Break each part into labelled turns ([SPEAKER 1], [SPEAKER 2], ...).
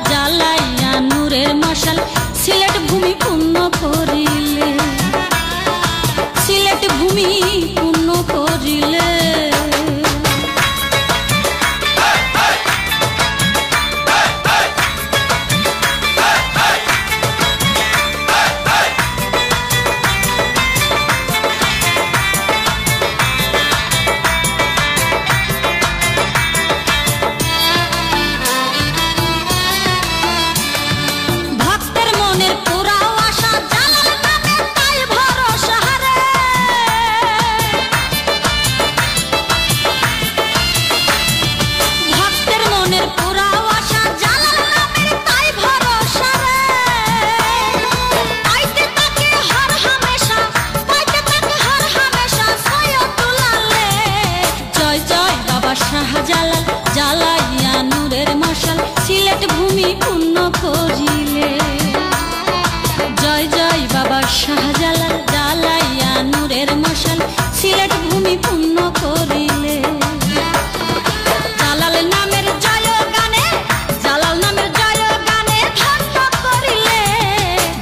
[SPEAKER 1] জ্বালাইয়া নূরের মশাল সিলেট ভূমি পূর্ণ করিলে, সিলেট ভূমি পূর্ণ করিলে। শাহজালাল জ্বালাইয়া নূরের মশাল সিলেট ভূমি পূর্ণ করিলে, জয় জয় বাবা শাহজালাল জ্বালাইয়া নূরের মশাল সিলেট ভূমি পূর্ণ করিলে। জালাল নামের জয় গানে, জালাল নামের জয় গানে ধন্য করিলে,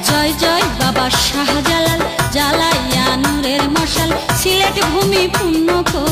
[SPEAKER 1] জয় জয় বাবা শাহজালাল জ্বালাইয়া নূরের মশাল সিলেট ভূমি পূর্ণ করিলে।